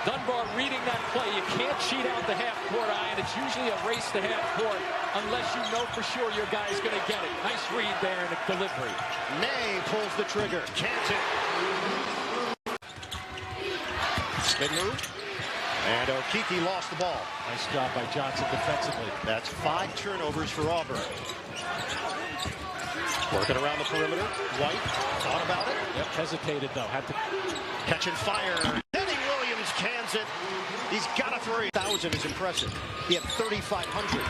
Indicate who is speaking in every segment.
Speaker 1: Dunbar reading that play. You can't cheat out the half-court eye, and it's usually a race to half-court unless you know for sure your guy's going to get it. Nice read there and a delivery.
Speaker 2: May pulls the trigger. Can't. Spin move. And Okiki lost the ball.
Speaker 1: Nice job by Johnson defensively.
Speaker 2: That's 5 turnovers for Auburn. Working around the perimeter. White thought about it.
Speaker 1: Yep, hesitated though. Had to
Speaker 2: catch and fire. Kenny Williams cans it. He's got a 3,000 is impressive. He had 3,500.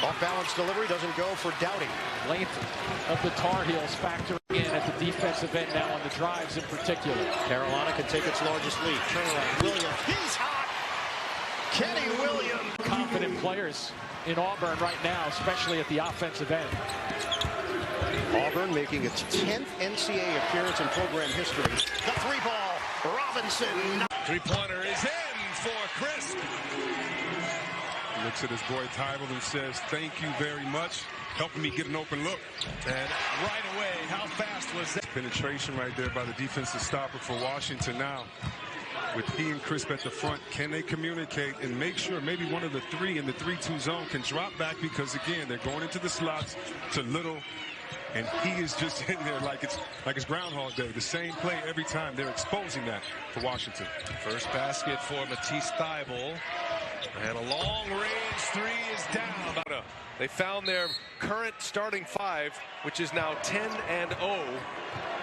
Speaker 2: Off-balance delivery doesn't go for Doughty.
Speaker 1: Length of the Tar Heels factoring in at the defensive end now on the drives in particular.
Speaker 2: Carolina can take its largest lead. Turnaround. Williams. He's hot. Kenny Williams.
Speaker 1: Confident players in Auburn right now, especially at the offensive end.
Speaker 2: Auburn making its 10th NCAA appearance in program history. The 3-ball. Robinson.
Speaker 3: Three-pointer is in for Chris. He looks at his boy Tybal and says, "Thank you very much, helping me get an open look." And right away, how fast was that? Penetration right there by the defensive stopper for Washington. Now, with he and Crisp at the front, can they communicate and make sure maybe one of the 3 in the 3-2 zone can drop back? Because again, they're going into the slots to Little, and he is just in there like it's Groundhog Day. The same play every time. They're exposing that for Washington.
Speaker 4: First basket for Matisse Thybulle. And a long-range 3 is down. They found their current starting 5, which is now 10-0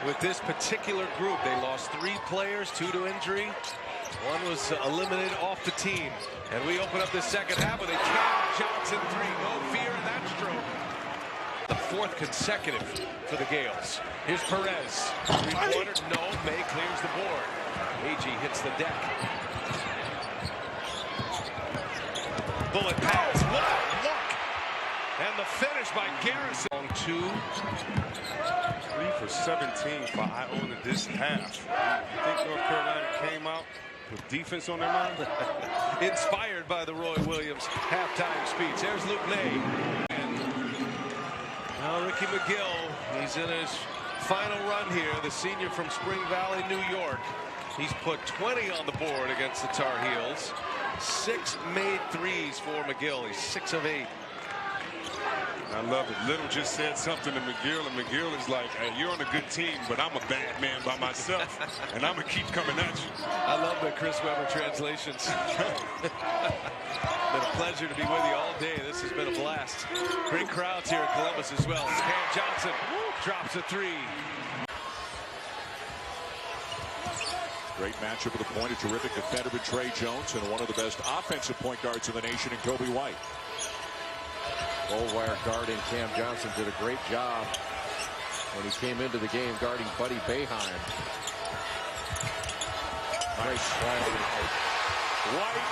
Speaker 4: with this particular group. They lost 3 players, 2 to injury. 1 was eliminated off the team. And we open up the second half with a Cam Johnson 3. No fear in that stroke. The 4th consecutive for the Gales. Here's Perez. 3-pointer, no. May clears the board. Agee hits the deck. Bullet pass. What a look. And the finish by Garrison. On 2.
Speaker 3: 3 for 17 for Iona this half. You think North Carolina came out with defense on their mind?
Speaker 4: Inspired by the Roy Williams halftime speech. There's Luke May. And now Ricky McGill. He's in his final run here. The senior from Spring Valley, New York. He's put 20 on the board against the Tar Heels. 6 made threes for McGill. He's 6 of 8.
Speaker 3: I love it. Little just said something to McGill, and McGill is like, "Hey, you're on a good team, but I'm a bad man by myself, and I'm going to keep coming at you."
Speaker 4: I love the Chris Webber translations. Been a pleasure to be with you all day. This has been a blast. Great crowds here in Columbus as well. Cam Johnson drops a 3.
Speaker 5: Great matchup at the point. A terrific defender with Trey Jones and one of the best offensive point guards in the nation in Coby White.
Speaker 6: Goldwire guarding Cam Johnson did a great job when he came into the game guarding Buddy Boeheim. Nice play.
Speaker 5: White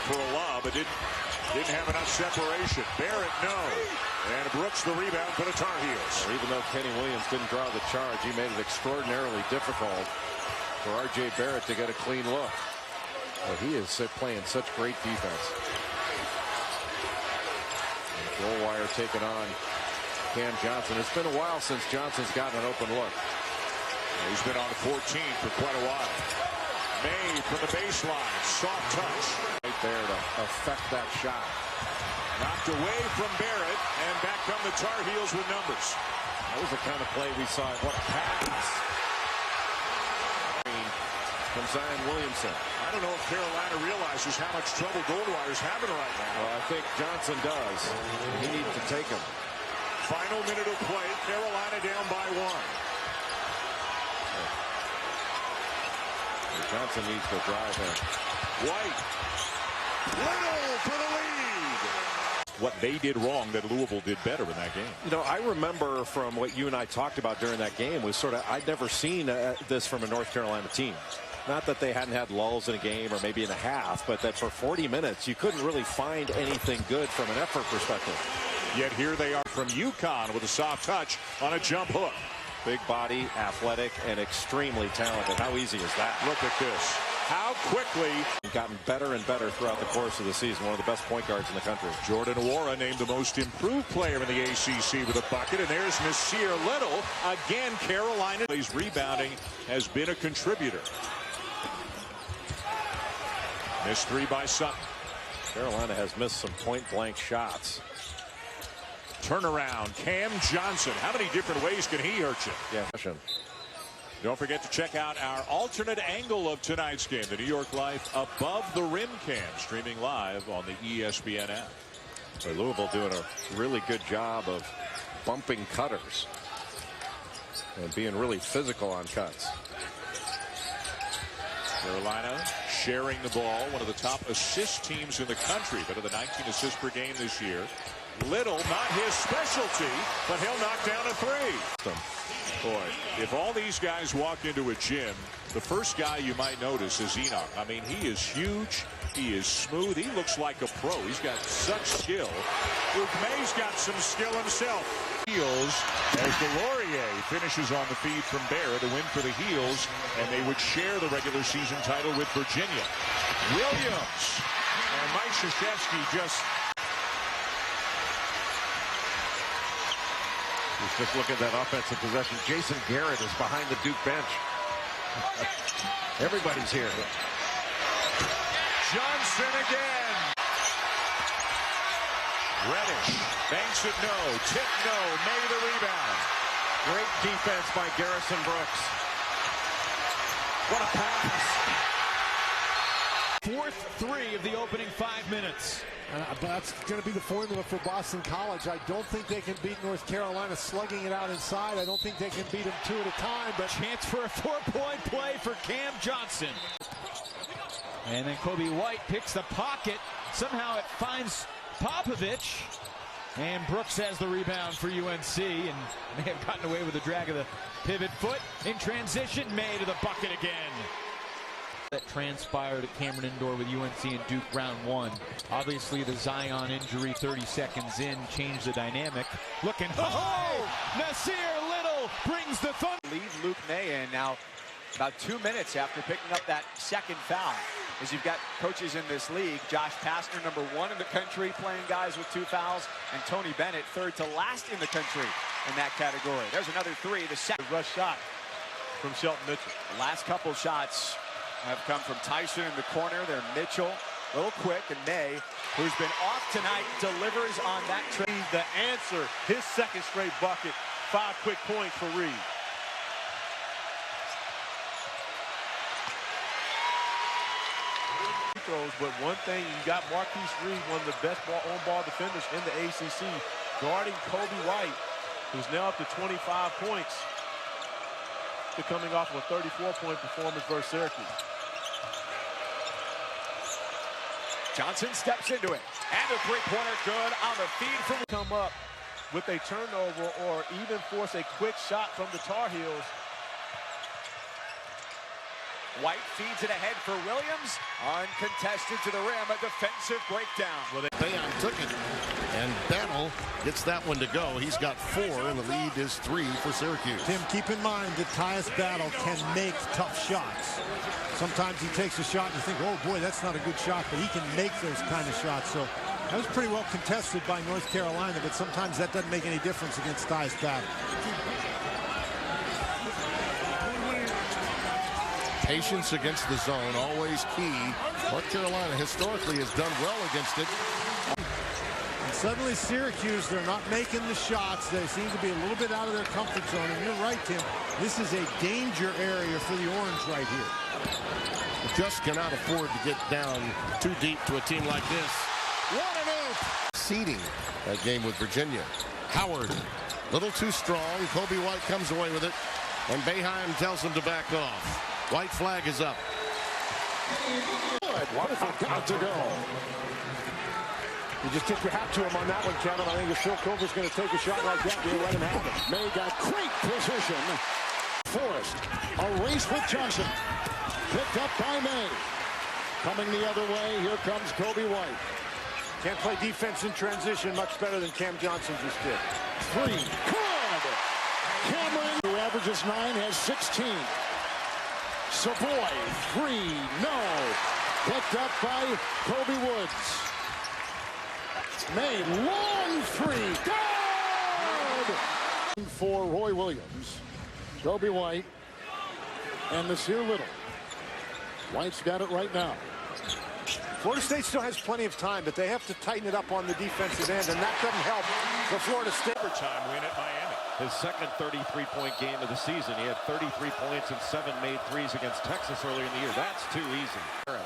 Speaker 5: for a lob, but didn't have enough separation. Barrett, no. And Brooks the rebound for the Tar Heels.
Speaker 6: Well, even though Kenny Williams didn't draw the charge, he made it extraordinarily difficult for R.J. Barrett to get a clean look. Well, he is playing such great defense. Goldwire taking on Cam Johnson. It's been a while since Johnson's gotten an open look.
Speaker 5: He's been on 14 for quite a while. May from the baseline. Soft touch.
Speaker 6: Right there to affect that shot.
Speaker 5: Knocked away from Barrett, and back come the Tar Heels with numbers.
Speaker 6: That was the kind of play we saw. What a pass from Zion Williamson.
Speaker 5: I don't know if Carolina realizes how much trouble Goldwire's having right now.
Speaker 6: Well, I think Johnson does. He needs to take him.
Speaker 5: Final minute of play. Carolina down by 1.
Speaker 6: Johnson needs to drive him.
Speaker 5: White. Little for the lead. What they did wrong that Louisville did better in that game.
Speaker 6: You know, I remember from what you and I talked about during that game was sort of, I'd never seen this from a North Carolina team. Not that they hadn't had lulls in a game or maybe in a half, but that for 40 minutes you couldn't really find anything good from an effort perspective.
Speaker 5: Yet here they are from UConn with a soft touch on a jump hook.
Speaker 6: Big body, athletic, and extremely talented. How easy is that?
Speaker 5: Look at this. How quickly.
Speaker 6: Gotten better and better throughout the course of the season. One of the best point guards in the country.
Speaker 5: Jordan Nwora named the most improved player in the ACC with a bucket. And there's Nasir Little. Again, Carolina's rebounding has been a contributor. Missed three by Sutton.
Speaker 6: Carolina has missed some point-blank shots.
Speaker 5: Turnaround, Cam Johnson. How many different ways can he hurt you?
Speaker 6: Yeah.
Speaker 5: Don't forget to check out our alternate angle of tonight's game, the New York Life Above the Rim Cam, streaming live on the ESPN app.
Speaker 6: So Louisville doing a really good job of bumping cutters and being really physical on cuts.
Speaker 5: Carolina sharing the ball, one of the top assist teams in the country, better than 19 assists per game this year. Little, not his specialty, but he'll knock down a three. Boy, if all these guys walk into a gym, the first guy you might notice is Enoch. I mean, he is huge. He is smooth. He looks like a pro. He's got such skill. Luke May's got some skill himself. Heels as Delorier finishes on the feed from Bear to win for the Heels, and they would share the regular season title with Virginia. Williams and Mike Krzyzewski just...
Speaker 6: Just look at that offensive possession. Jason Garrett is behind the Duke bench. Everybody's here.
Speaker 5: Johnson again. Reddish banks it no. Tip no. May the rebound.
Speaker 6: Great defense by Garrison Brooks. What a pass.
Speaker 1: Fourth three of the opening 5 minutes.
Speaker 7: That's going to be the formula for Boston College. I don't think they can beat North Carolina slugging it out inside. I don't think they can beat them two at a time. But
Speaker 1: Chance for a 4-point play for Cam Johnson. And then Coby White picks the pocket. Somehow it finds Popovich. And Brooks has the rebound for UNC. And may have gotten away with the drag of the pivot foot. In transition, May to the bucket again. That transpired at Cameron Indoor with UNC and Duke round one. Obviously the Zion injury 30 seconds in changed the dynamic. Looking, Nasir Little brings the thunder.
Speaker 8: Leads Luke May in now about 2 minutes after picking up that second foul. As you've got coaches in this league, Josh Pastner, #1 in the country, playing guys with 2 fouls, and Tony Bennett, third to last in the country in that category. There's another three, the second rush shot from Shelton Mitchell. The last couple shots have come from Tyson in the corner. They're Mitchell, a little quick, and May, who's been off tonight, delivers on that trade.
Speaker 9: The answer, his second straight bucket, 5 quick points for Reed. Throws, but one thing, you got Marquise Reed, one of the best on-ball defenders in the ACC, guarding Coby White, who's now up to 25 points. Coming off of a 34-point performance versus Syracuse.
Speaker 8: Johnson steps into it, and a three-pointer good on the feed from
Speaker 9: come up with a turnover or even force a quick shot from the Tar Heels.
Speaker 8: White feeds it ahead for Williams, uncontested to the rim, a defensive breakdown.
Speaker 2: Well, Bayon took it, and Battle gets that one to go. He's got 4, and the lead is 3 for Syracuse.
Speaker 7: Tim, keep in mind that Tyus Battle can make tough shots. Sometimes he takes a shot and you think, oh boy, that's not a good shot, but he can make those kind of shots. So that was pretty well contested by North Carolina, but sometimes that doesn't make any difference against Tyus Battle.
Speaker 2: Patience against the zone, always key. North Carolina historically has done well against it.
Speaker 7: And suddenly Syracuse, they're not making the shots. They seem to be a little bit out of their comfort zone. And you're right, Tim. This is a danger area for the Orange right here.
Speaker 2: Just cannot afford to get down too deep to a team like this. What an oop! Seeding that game with Virginia. Howard, little too strong. Coby White comes away with it. And Boeheim tells him to back off. White flag is up.
Speaker 6: Good. Wonderful count to go. You just tip your hat to him on that one, Kevin. I think if Phil Cover's going to take a shot like that, you'll let him have it. May got great position. Forrest, a race with Johnson. Picked up by May. Coming the other way, here comes Coby White.
Speaker 7: Can't play defense in transition much better than Cam Johnson just did.
Speaker 6: 3. Good. Cameron, who averages 9, has 16. Savoy, 3, no. Picked up by Coby Woods. May, long 3, good! For Roy Williams, Coby White, and Nasir Little. White's got it right now.
Speaker 7: Florida State still has plenty of time, but they have to tighten it up on the defensive end, and that doesn't help for Florida State.
Speaker 5: Overtime win at Miami.
Speaker 6: His second 33-point game of the season. He had 33 points and 7 made threes against Texas earlier in the year. That's too easy.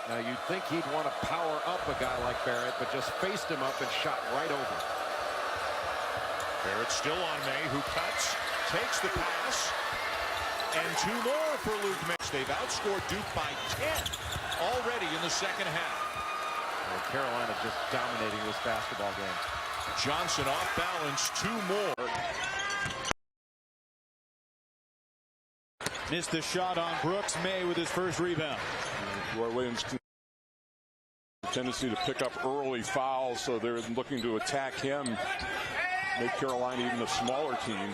Speaker 6: Now, you'd think he'd want to power up a guy like Barrett, but just faced him up and shot right over.
Speaker 5: Barrett still on May, who cuts, takes the pass, and 2 more for Luke May. They've outscored Duke by 10 already in the second half.
Speaker 6: Well, Carolina just dominating this basketball game.
Speaker 5: Johnson off balance, 2 more.
Speaker 1: Missed the shot on Brooks. May with his first rebound.
Speaker 3: Roy Williams' tendency to pick up early fouls, so they're looking to attack him, make Carolina even a smaller team.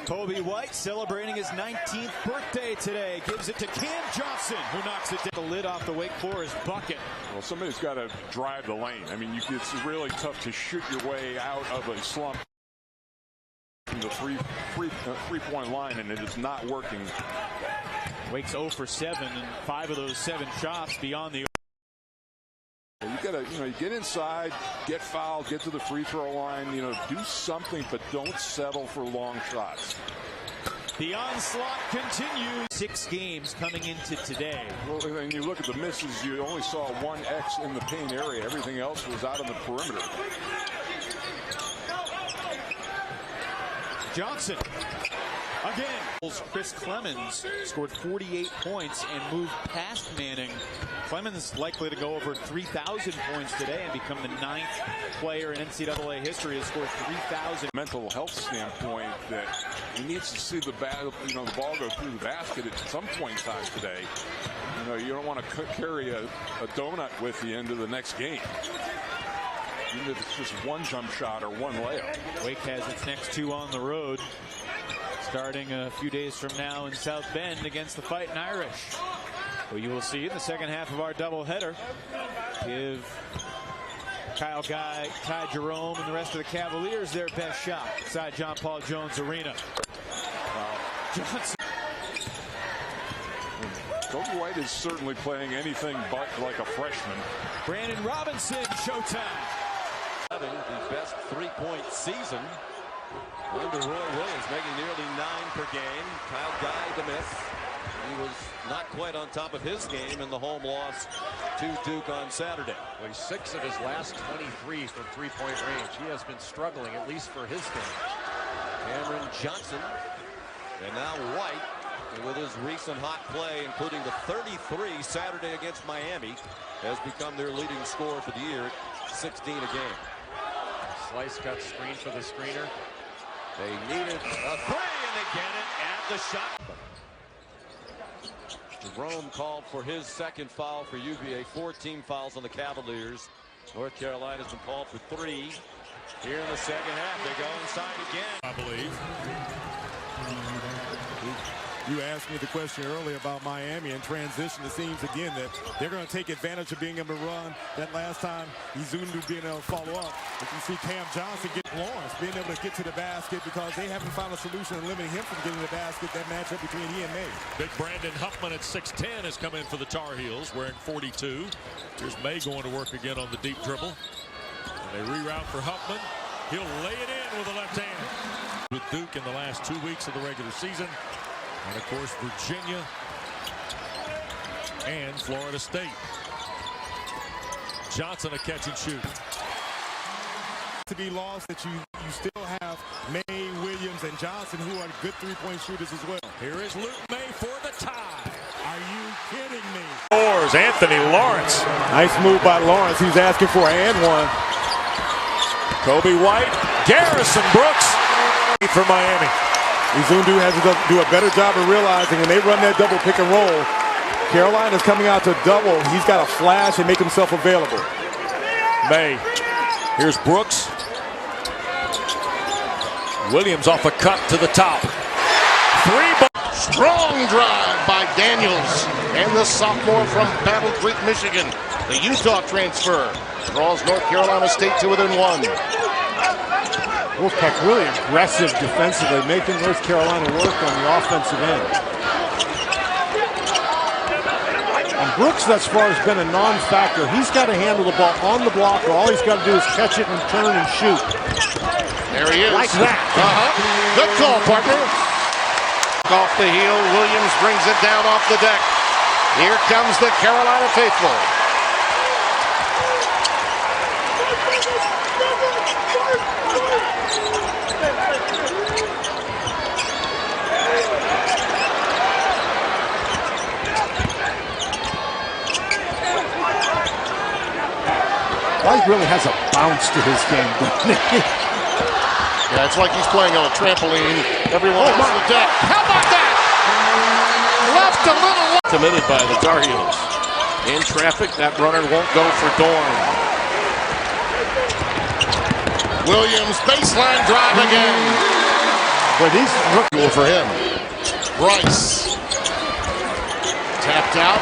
Speaker 1: Coby White celebrating his 19th birthday today. Gives it to Cam Johnson, who knocks it down. The lid off the Wake Forest bucket.
Speaker 3: Well, somebody's got to drive the lane. I mean, it's really tough to shoot your way out of a slump from the three-point line, and it is not working.
Speaker 1: Wake's 0 for 7, and 5 of those 7 shots beyond the.
Speaker 3: You gotta, you get inside, get fouled, get to the free throw line, do something, but don't settle for long shots.
Speaker 1: The onslaught continues. 6 games coming into today.
Speaker 3: Well, when you look at the misses, you only saw 1 X in the paint area. Everything else was out on the perimeter.
Speaker 1: Johnson again. Chris Clemens scored 48 points and moved past Manning. Clemens likely to go over 3,000 points today and become the 9th player in NCAA history to score 3,000.
Speaker 3: Mental health standpoint, that he needs to see the ball go through the basket at some point in time today. You don't want to carry a donut with you into the next game, even if it's just 1 jump shot or 1 layup.
Speaker 1: Wake has its next 2 on the road, starting a few days from now in South Bend against the Fighting Irish. Well, you will see in the second half of our doubleheader, give Kyle Guy, Ty Jerome, and the rest of the Cavaliers their best shot inside John Paul Jones Arena. Wow. Johnson.
Speaker 3: Coby White is certainly playing anything but like a freshman.
Speaker 1: Brandon Robinson, showtime.
Speaker 10: Having the best 3-point season under Roy Williams, making nearly 9 per game. Kyle Guy the miss. He was not quite on top of his game in the home loss to Duke on Saturday.
Speaker 6: Well, he's 6 of his last 23 from 3-point range. He has been struggling, at least for his game.
Speaker 10: Cameron Johnson, and now White, with his recent hot play, including the 33 Saturday against Miami, has become their leading scorer for the year, 16 a game.
Speaker 6: Slice cut screen for the screener.
Speaker 10: They needed a 3, and they get it at the shot. Jerome called for his second foul for UVA. 14 fouls on the Cavaliers. North Carolina's been called for 3 here in the second half. They go inside again,
Speaker 3: I believe.
Speaker 7: You asked me the question earlier about Miami and transition. It seems again that they're going to take advantage of being able to run. That last time, Izundu being able to follow up. But you see Cam Johnson get Lawrence being able to get to the basket because they haven't found a solution in limiting him from getting to the basket. That matchup between he and May.
Speaker 11: Big Brandon Huffman at 6'10" has come in for the Tar Heels, wearing 42. Here's May going to work again on the deep dribble. And they reroute for Huffman. He'll lay it in with the left hand. With Duke in the last 2 weeks of the regular season. And, of course, Virginia and Florida State. Johnson a catch and shoot.
Speaker 7: To be lost that you still have May, Williams, and Johnson, who are good 3-point shooters as well.
Speaker 11: Here is Luke May for the tie.
Speaker 7: Are you kidding me?
Speaker 11: Scores Anthony Lawrence.
Speaker 7: Nice move by Lawrence. He's asking for an and one.
Speaker 11: Coby White, Garrison Brooks for Miami.
Speaker 7: Izundu has to do a better job of realizing when they run that double pick and roll, Carolina's coming out to double. He's got to flash and make himself available.
Speaker 11: May. Here's Brooks. Williams off a cut to the top. 3
Speaker 2: Strong drive by Daniels. And the sophomore from Battle Creek, Michigan. The Utah transfer draws North Carolina State to within 1.
Speaker 7: Wolfpack really aggressive defensively, making North Carolina work on the offensive end. Brooks thus far has been a non-factor. He's got to handle the ball on the block, or all he's got to do is catch it and turn and shoot.
Speaker 2: There he is.
Speaker 7: Like that.
Speaker 2: Good call, partner. Off the heel, Williams brings it down off the deck. Here comes the Carolina faithful.
Speaker 7: White really has a bounce to his game, doesn't he?
Speaker 2: Yeah, it's like he's playing on a trampoline. Everyone on the deck. How about that? Left a little. Committed by the Tar Heels. In traffic, that runner won't go for Dorn. Williams, baseline drive again.
Speaker 7: But he's
Speaker 2: rookie for him. Bryce. Tapped out.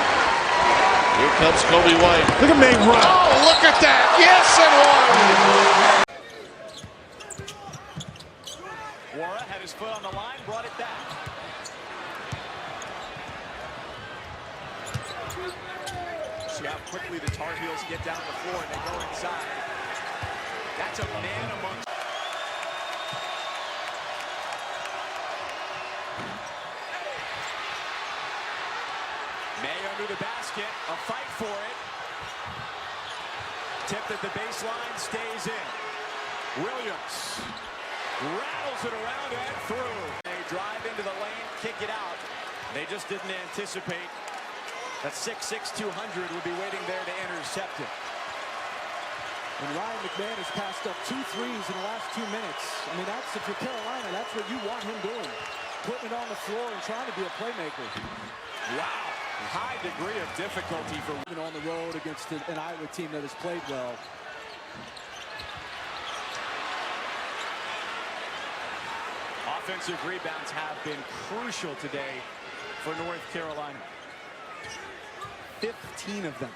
Speaker 2: Here comes Coby White.
Speaker 7: Look at May run.
Speaker 2: Oh, look at that. Yes, and one.
Speaker 8: Wara had his foot on the line, brought it back. See how quickly the Tar Heels get down the floor and they go inside. That's a man amongst. May under the basket, a fight for it. Tipped at the baseline, stays in. Williams rattles it around and through. They drive into the lane, kick it out. They just didn't anticipate that 6'6", 200 would be waiting there to intercept it.
Speaker 12: And Ryan McMahon has passed up 2 threes in the last 2 minutes. I mean, that's, if you're Carolina, that's what you want him doing. Putting it on the floor and trying to be a playmaker.
Speaker 8: Wow. High degree of difficulty for
Speaker 12: on the road against an Iowa team that has played well.
Speaker 8: Offensive rebounds have been crucial today for North Carolina.
Speaker 12: 15 of them.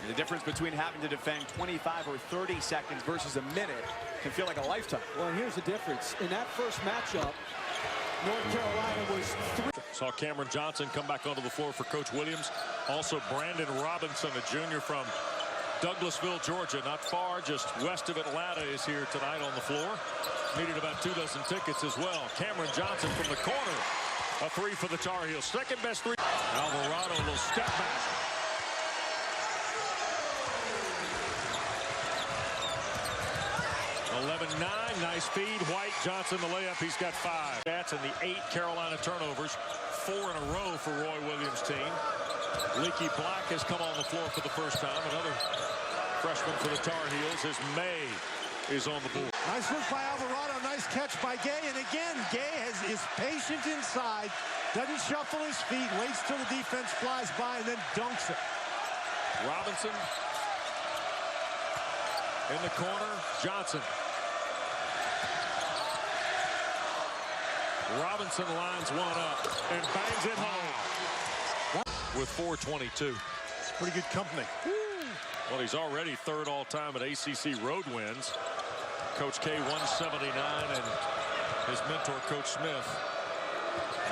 Speaker 8: The difference between having to defend 25 or 30 seconds versus a minute can feel like a lifetime.
Speaker 12: Well, here's the difference. In that first matchup, North Carolina was 3.
Speaker 11: Saw Cameron Johnson come back onto the floor for Coach Williams. Also Brandon Robinson, a junior from Douglasville, Georgia, not far, just west of Atlanta, is here tonight on the floor. Needed about 2 dozen tickets as well. Cameron Johnson from the corner. A 3 for the Tar Heels. Second best 3. Alvarado will step back. Nice feed. White, Johnson, the layup. He's got 5. That's in the 8 Carolina turnovers. 4 in a row for Roy Williams' team. Leaky Black has come on the floor for the first time. Another freshman for the Tar Heels as May is on the board.
Speaker 7: Nice look by Alvarado. Nice catch by Gay. And again, Gay is patient inside. Doesn't shuffle his feet. Waits till the defense flies by and then dunks it.
Speaker 11: Robinson in the corner. Johnson. Robinson lines one up and bangs it home with 4:22.
Speaker 7: It's pretty good company.
Speaker 11: Well, he's already 3rd all-time at ACC road wins. Coach K 179 and his mentor Coach Smith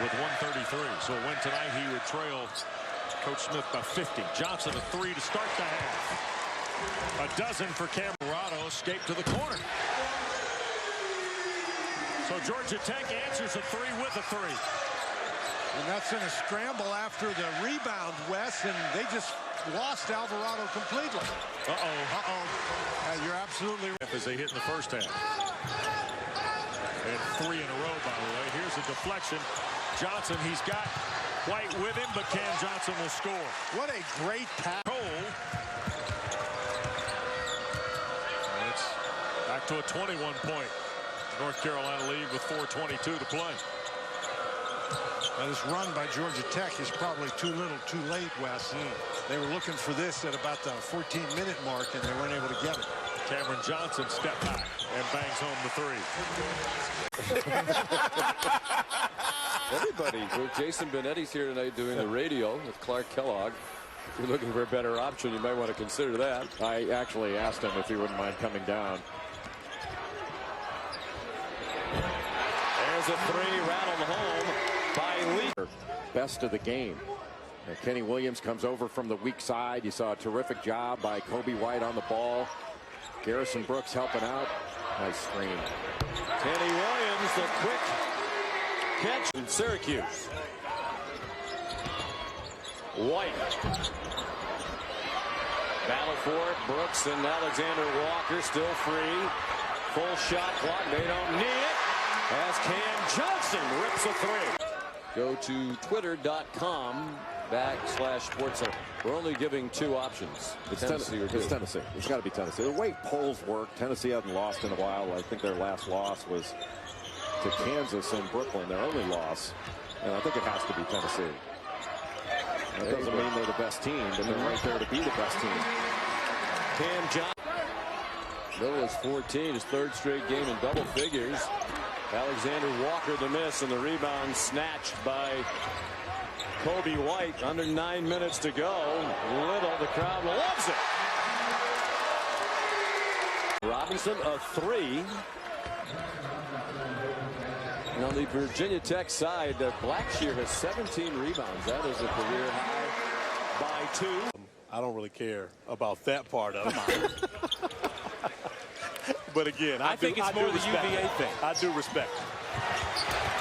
Speaker 11: with 133. So a win tonight, he would trail Coach Smith by 50. Johnson a 3 to start the half. A dozen for Camarado. Escape to the corner. So Georgia Tech answers a 3 with a 3.
Speaker 7: And that's in a scramble after the rebound, Wes, and they just lost Alvarado completely. You're absolutely right.
Speaker 11: As they hit in the first half. And 3 in a row, by the way. Here's a deflection. Johnson, he's got White with him, but Cam Johnson will score.
Speaker 7: What a great pass.
Speaker 11: Cole. And it's back to a 21-point. North Carolina lead with 4:22 to play.
Speaker 7: Now this run by Georgia Tech is probably too little, too late, Wes. They were looking for this at about the 14-minute mark, and they weren't able to get it.
Speaker 11: Cameron Johnson step back and bangs home the 3.
Speaker 10: Everybody. Jason Benetti's here tonight doing the radio with Clark Kellogg. If you're looking for a better option, you might want to consider that. I actually asked him if he wouldn't mind coming down.
Speaker 8: There's a 3 rattled home.
Speaker 6: best of the game. And Kenny Williams comes over from the weak side. You saw a terrific job by Coby White on the ball. Garrison Brooks helping out. Nice screen.
Speaker 10: Kenny Williams, the quick catch in Syracuse. White. Battle for it. Brooks and Alexander Walker still free. Full shot clock. They don't need it. As Cam Johnson rips a three. Go to twitter.com/SportsCenter. We're only giving 2 options.
Speaker 6: It's Tennessee. It's Tennessee. It's got to be Tennessee. The way polls work, Tennessee hasn't lost in a while. I think their last loss was to Kansas in Brooklyn, their only loss. And I think it has to be Tennessee. That doesn't mean they're the best team, but they're right there to be the best team.
Speaker 10: Cam Johnson. Little is 14, his 3rd straight game in double figures. Alexander Walker the miss, and the rebound snatched by Coby White. Under 9 minutes to go. Little, the crowd loves it. Robinson, a 3. And on the Virginia Tech side, Blackshear has 17 rebounds. That is a career high by 2.
Speaker 9: I don't really care about that part of it. But again, I think it's more the UVA thing. I do respect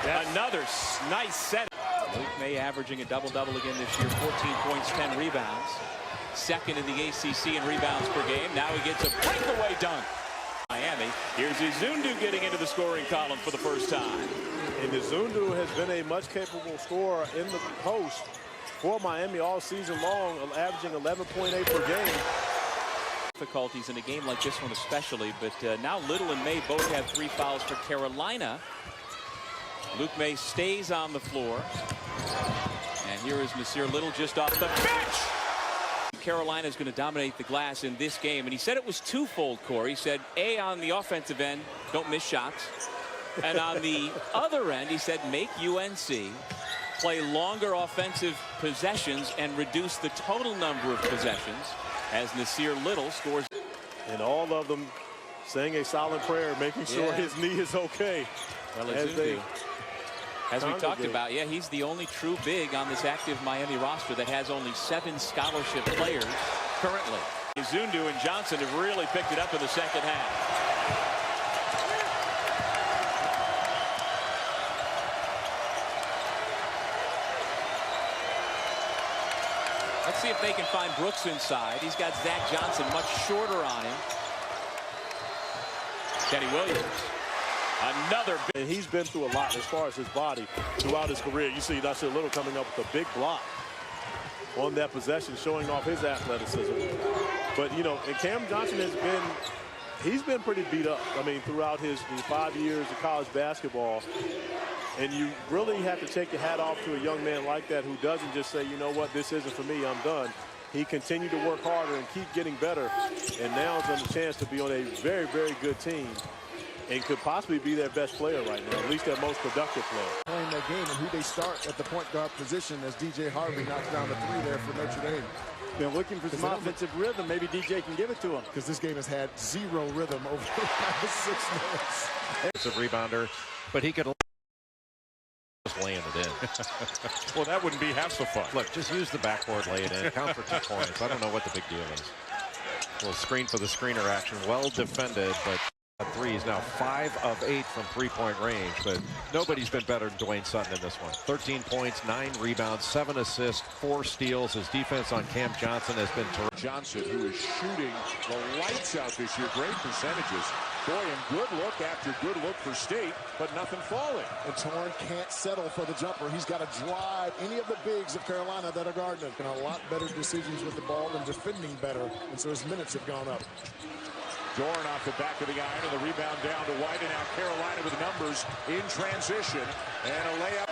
Speaker 9: it.
Speaker 8: Another nice set. Luke May averaging a double-double again this year. 14 points, 10 rebounds. 2nd in the ACC in rebounds per game. Now he gets a breakaway dunk. Miami. Here's Izundu getting into the scoring column for the first time.
Speaker 9: And Izundu has been a much capable scorer in the post for Miami all season long, averaging 11.8 per game.
Speaker 8: Difficulties in a game like this one especially, but now Little and May both have 3 fouls for Carolina. Luke May stays on the floor. And here is Nasir Little just off the bench. Carolina is going to dominate the glass in this game. And he said it was twofold, Corey. He said, A, on the offensive end, don't miss shots. And on the other end, he said, make UNC play longer offensive possessions and reduce the total number of possessions as Nasir Little scores.
Speaker 9: And all of them saying a silent prayer, making sure his knee is okay.
Speaker 8: Well, as we talked about, he's the only true big on this active Miami roster that has only 7 scholarship players currently. Izundu and Johnson have really picked it up in the second half. Let's see if they can find Brooks inside. He's got Zach Johnson much shorter on him. Kenny Williams. Another big.
Speaker 9: And he's been through a lot as far as his body throughout his career. You see Nasir Little coming up with a big block on that possession, showing off his athleticism. But, you know, and Cam Johnson he's been pretty beat up. I mean, throughout his 5 years of college basketball. And you really have to take your hat off to a young man like that who doesn't just say, you know what, this isn't for me, I'm done. He continued to work harder and keep getting better. And now has a chance to be on a very, very good team and could possibly be their best player right now, at least their most productive player.
Speaker 13: Playing that game and who they start at the point guard position as DJ Harvey knocks down the 3 there for Notre Dame.
Speaker 7: Been looking for some offensive rhythm. Maybe DJ can give it to him.
Speaker 13: Because this game has had 0 rhythm over the past 6 minutes.
Speaker 14: It's a rebounder, but he could just laying it in.
Speaker 11: Well, that wouldn't be half so fun.
Speaker 14: Look, just use the backboard, lay it in, count for 2 points. I don't know what the big deal is. A little screen for the screener action, well defended, but 3 is now 5 of 8 from 3-point range, but nobody's been better than Dwayne Sutton in this one. 13 points, 9 rebounds, 7 assists, 4 steals. His defense on Cam Johnson has been terrific.
Speaker 5: Johnson, who is shooting the lights out this year, great percentages. Boy, and good look after good look for State, but nothing falling.
Speaker 13: And Torn can't settle for the jumper. He's got to drive any of the bigs of Carolina that are guarding him. And a lot better decisions with the ball and defending better, and so his minutes have gone up.
Speaker 5: Dorn off the back of the iron, and the rebound down to White, and now Carolina with numbers in transition, and a layup.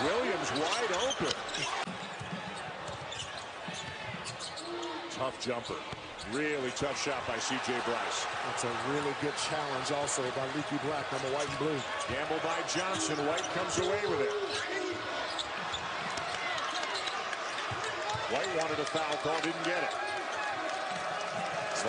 Speaker 5: Williams wide open. Tough jumper. Really tough shot by C.J. Bryce.
Speaker 13: It's a really good challenge also by Leaky Black on the white and blue.
Speaker 5: Gamble by Johnson. White comes away with it. White wanted a foul call, didn't get it.
Speaker 13: It's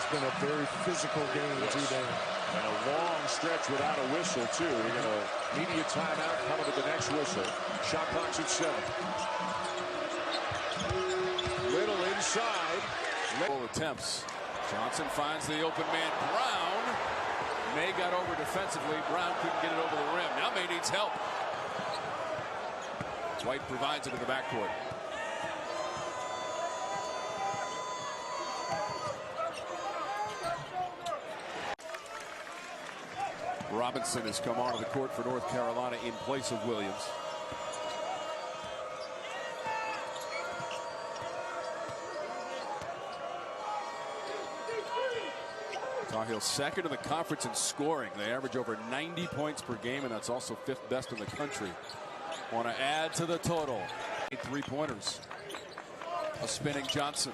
Speaker 13: been a very physical game today.
Speaker 5: And a long stretch without a whistle, too. We're going to media timeout coming with the next whistle. Shot clock's at 7. Little inside.
Speaker 15: Little attempts. Johnson finds the open man, Brown. May got over defensively. Brown couldn't get it over the rim. Now May needs help. White provides it in the backcourt. Robinson has come onto the court for North Carolina in place of Williams. Tar Heels second in the conference in scoring. They average over 90 points per game, and that's also 5th best in the country. Want to add to the total. 8 3-pointers. A spinning Johnson.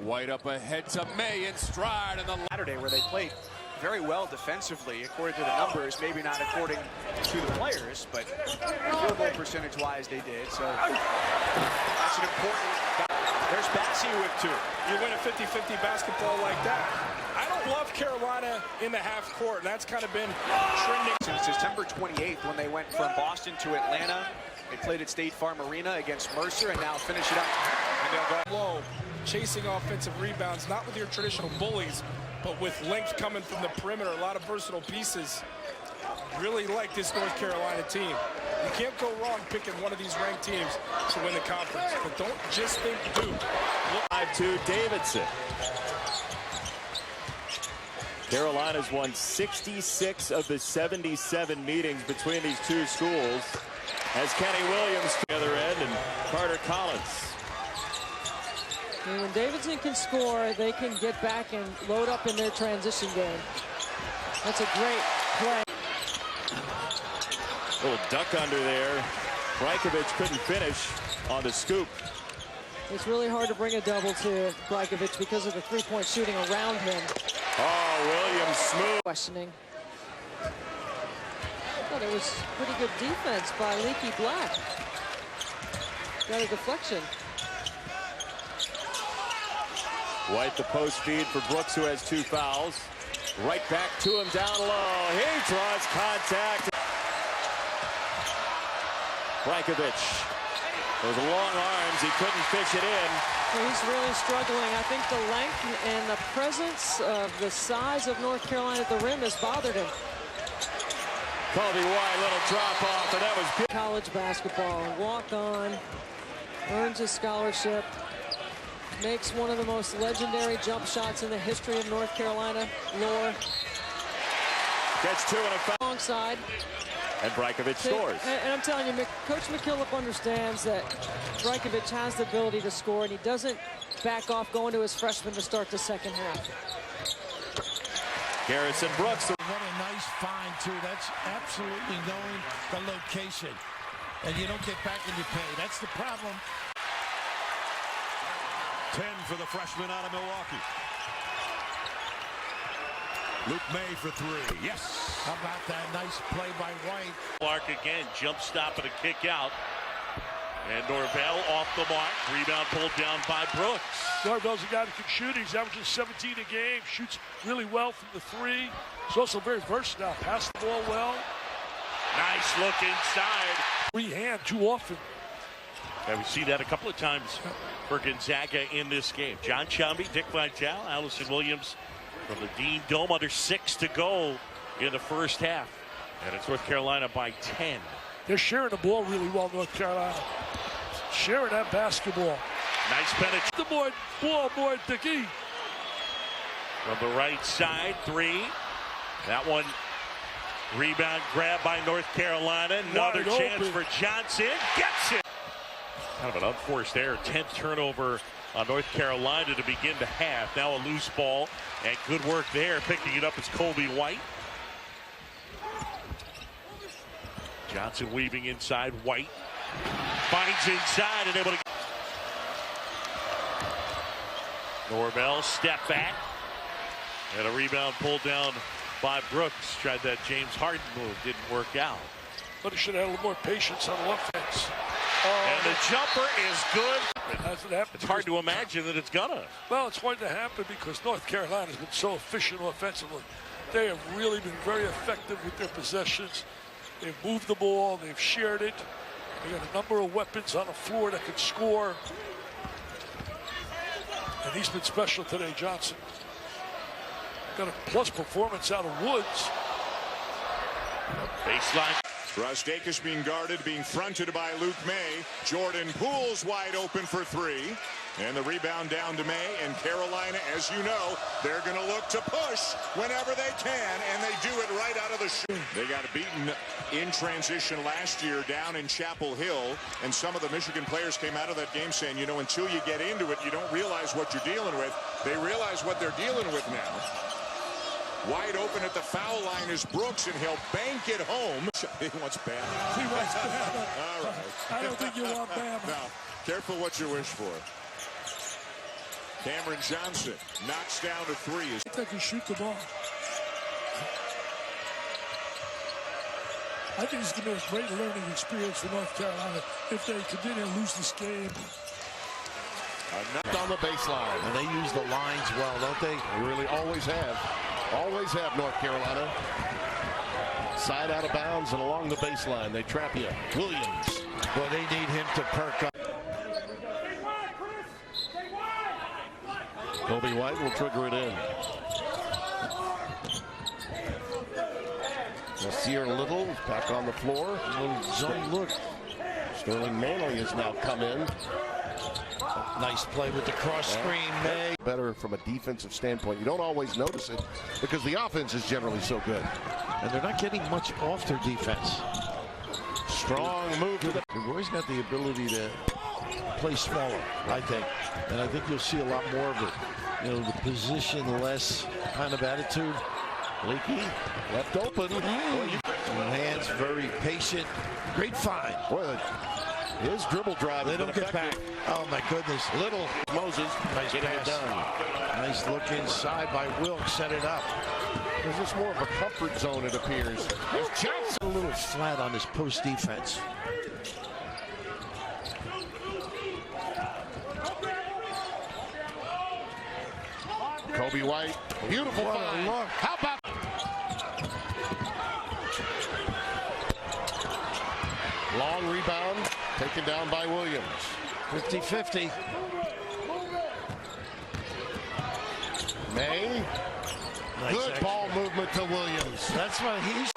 Speaker 15: White up ahead to May in stride. And the
Speaker 8: Saturday where they played very well defensively, according to the numbers, maybe not according to the players, but field goal percentage-wise they did. So that's an important. There's Bassey with 2.
Speaker 16: You win a 50-50 basketball like that. I don't love Carolina in the half court. That's kind of been trending.
Speaker 8: Since September 28th when they went from Boston to Atlanta. They played at State Farm Arena against Mercer and now finish it up. And they'll go
Speaker 16: low, chasing offensive rebounds, not with your traditional bullies, but with length coming from the perimeter, a lot of versatile pieces. Really like this North Carolina team. You can't go wrong picking one of these ranked teams to win the conference, but don't just think Duke.
Speaker 17: 5-2 Davidson. Carolina's won 66 of the 77 meetings between these two schools as Kenny Williams to the other end and Carter Collins.
Speaker 18: And when Davidson can score, they can get back and load up in their transition game. That's a great play.
Speaker 17: Little duck under there. Brajkovic couldn't finish on the scoop.
Speaker 18: It's really hard to bring a double to Brajkovic because of the three-point shooting around him.
Speaker 17: Oh, Williams smooth.
Speaker 18: Questioning. I thought it was pretty good defense by Leaky Black. Got a deflection.
Speaker 17: White the post feed for Brooks, who has 2 fouls. Right back to him down low. He draws contact. Brajkovic. Those long arms, he couldn't fish it in.
Speaker 18: Well, he's really struggling. I think the length and the presence of the size of North Carolina at the rim has bothered him.
Speaker 17: Coby White, little drop off, and that was good.
Speaker 18: College basketball, walk on, earns a scholarship, makes one of the most legendary jump shots in the history of North Carolina lore.
Speaker 17: Gets 2 and a foul.
Speaker 18: Alongside.
Speaker 17: And Brajkovic scores.
Speaker 18: And I'm telling you, Coach McKillop understands that Brajkovic has the ability to score, and he doesn't back off going to his freshman to start the second half.
Speaker 17: Garrison Brooks.
Speaker 19: What a nice find, too. That's absolutely knowing the location. And you don't get back and you pay. That's the problem.
Speaker 11: 10 for the freshman out of Milwaukee. Luke May for 3. Yes.
Speaker 19: How about that nice play by White?
Speaker 20: Clark again, jump stop and a kick out. And Norvell off the mark. Rebound pulled down by Brooks.
Speaker 16: Norvell's a guy that can shoot. He's averaging 17 a game. Shoots really well from the 3. He's also very versatile. Pass the ball well.
Speaker 20: Nice look inside.
Speaker 16: Free hand too often.
Speaker 20: And we see that a couple of times for Gonzaga in this game. John Chumby, Dick Vitale, Allison Williams from the Dean Dome. Under 6 to go in the first half. And it's North Carolina by 10.
Speaker 16: They're sharing the ball really well, North Carolina. Sharing that basketball.
Speaker 20: Nice penetration.
Speaker 16: The ball boy, Dickey.
Speaker 20: From the right side, 3. That one, rebound grab by North Carolina. Another chance for Johnson. Gets it. Kind of an unforced error. 10th turnover on North Carolina to begin the half. Now a loose ball, and good work there. Picking it up is Coby White. Johnson weaving inside. White finds inside and able to. Norvell step back. And a rebound pulled down by Brooks. Tried that James Harden move. Didn't work out.
Speaker 16: But he should have had a little more patience on offense.
Speaker 20: And the jumper is good.
Speaker 11: That's what happened.
Speaker 20: It's hard to imagine that it's gonna.
Speaker 11: Well, it's going to happen because North Carolina has been so efficient offensively. They have really been very effective with their possessions. They've moved the ball. They've shared it. They got a number of weapons on the floor that can score. And he's been special today, Johnson. Got a plus performance out of Woods.
Speaker 5: Baseline. Brastakis being guarded, being fronted by Luke May. Jordan Poole's wide open for three. And the rebound down to May. And Carolina, as you know, they're going to look to push whenever they can. And they do it right out of the shoot. They got beaten in transition last year down in Chapel Hill. And some of the Michigan players came out of that game saying, you know, until you get into it, you don't realize what you're dealing with. They realize what they're dealing with now. Wide open at the foul line is Brooks, and he'll bank it home. He wants Bama.
Speaker 11: He wants Bama.
Speaker 5: All right.
Speaker 11: I don't think you want Bama.
Speaker 5: No. Careful what you wish for. Cameron Johnson knocks down a three.
Speaker 11: I think he shoot the ball. I think it's going to be a great learning experience for North Carolina if they continue to lose this game.
Speaker 2: On the baseline.
Speaker 19: And they use the lines well, don't they?
Speaker 2: They really always have. Always have, North Carolina. Side out of bounds and along the baseline. They trap you. Williams.
Speaker 19: Well, they need him to perk up.
Speaker 2: Coby White will trigger it in. Nasir Little back on the floor. A little zone look. Sterling Manley has now come in.
Speaker 19: Nice play with the cross screen, May.
Speaker 2: Better from a defensive standpoint. You don't always notice it because the offense is generally so good.
Speaker 19: And they're not getting much off their defense.
Speaker 2: Strong move to the...
Speaker 19: They've always got the ability to play smaller, I think. And I think you'll see a lot more of it. You know, the position-less kind of attitude.
Speaker 2: Leaky, left open.
Speaker 19: Hands very patient. Great find.
Speaker 2: Boy, his dribble drive.
Speaker 19: They don't get back. Oh, my goodness.
Speaker 2: Little Moses.
Speaker 19: Nice pass. Nice look inside by Wilkes. Set it up.
Speaker 2: There's just more of a comfort zone, it appears. There's Johnson.
Speaker 19: A little flat on his post defense.
Speaker 2: Coby White. Beautiful find.
Speaker 19: Look.
Speaker 2: How about... Long rebound. Taken down by Williams.
Speaker 19: 50-50.
Speaker 2: May.
Speaker 19: Nice
Speaker 2: Good
Speaker 19: action.
Speaker 2: ball movement to Williams.
Speaker 19: That's why he's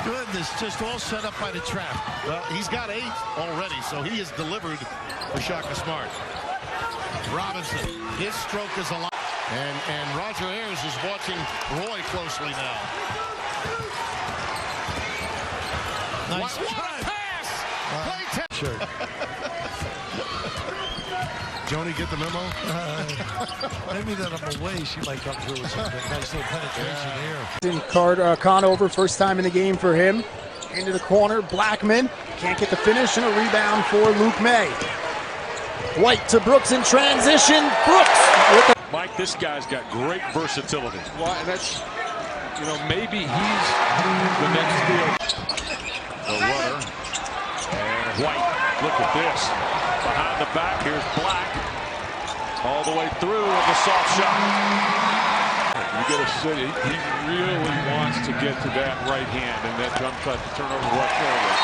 Speaker 19: goodness, just all set up by the trap.
Speaker 2: Well, he's got 8 already, so he has delivered for Shaka Smart. Robinson, his stroke is a lot. And Roger Ayers is watching Roy closely now.
Speaker 19: Nice
Speaker 2: what a pass!
Speaker 19: Sure.
Speaker 2: Joni, get the memo?
Speaker 19: Maybe that I'm away, she might come through with something. Nice little penetration
Speaker 12: Carter Conover, first time in the game for him. Into the corner, Blackman can't get the finish, and a rebound for Luke May. White to Brooks in transition. Brooks with the...
Speaker 11: Mike, this guy's got great versatility.
Speaker 3: Well, and that's, you know, maybe he's the next field.
Speaker 11: The runner. And White, look at this. Behind the back, here's Black. All the way through with the soft shot. You get a city, he really wants to get to that right hand and that jump cut to turn over left forward.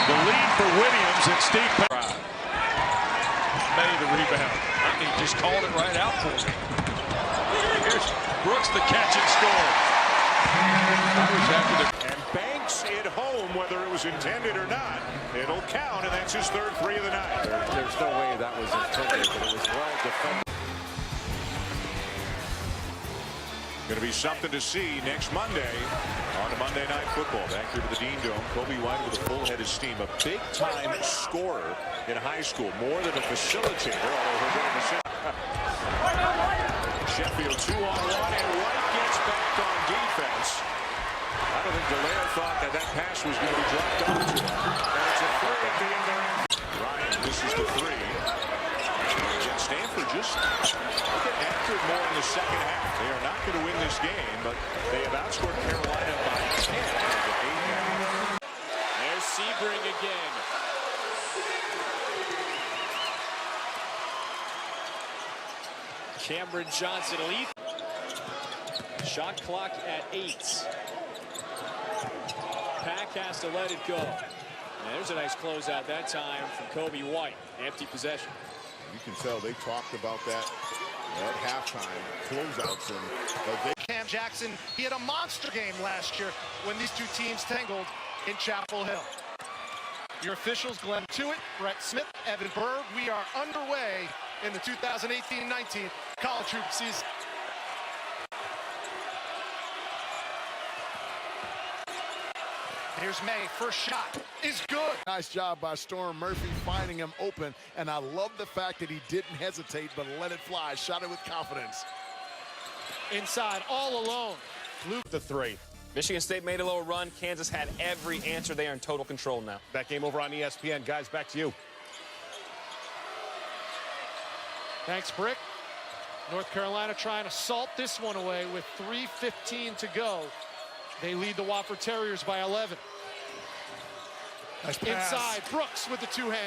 Speaker 11: The lead for Williams and Steve Perry. May the rebound. I mean, just called it right out for him. Here's Brooks, the catch and score.
Speaker 5: And banks it home, whether it was intended or not. It'll count, and that's his third 3 of the night.
Speaker 6: There's no way that was intended, but it was well defended.
Speaker 5: Going to be something to see next Monday on Monday Night Football. Back here to the Dean Dome. Coby White with a full head of steam. A big-time scorer in high school. More than a facilitator, although he'll get a Sheffield 2-on-1, and White gets back on defense. I don't think Dallaire thought that that pass was going to be dropped off to him. And it's a third at the end there. Ryan, this is the 3. And Stanford just get after it more in the second half. They are not going to win this game, but they have outscored Carolina by 10. There's Sebring again.
Speaker 21: Cameron Johnson lead. Shot clock at 8. Pack has to let it go. And there's a nice closeout that time from Coby White. Empty possession.
Speaker 22: You can tell they talked about that at halftime, closeouts.
Speaker 23: Cam Jackson, he had a monster game last year when these two teams tangled in Chapel Hill. Your officials, Glenn Tuitt, Brett Smith, Evan Berg. We are underway in the 2018-19 college hoop season. Here's May, first shot is good.
Speaker 13: Nice job by Storm Murphy finding him open, and I love the fact that he didn't hesitate but let it fly, shot it with confidence.
Speaker 23: Inside, all alone. Luke
Speaker 24: the 3.
Speaker 21: Michigan State made a little run. Kansas had every answer. They are in total control now.
Speaker 24: That game over on ESPN. Guys, back to you.
Speaker 23: Thanks, Brick. North Carolina trying to salt this one away with 3:15 to go. They lead the Wofford Terriers by 11.
Speaker 13: Nice pass.
Speaker 23: Inside, Brooks with the two-hand.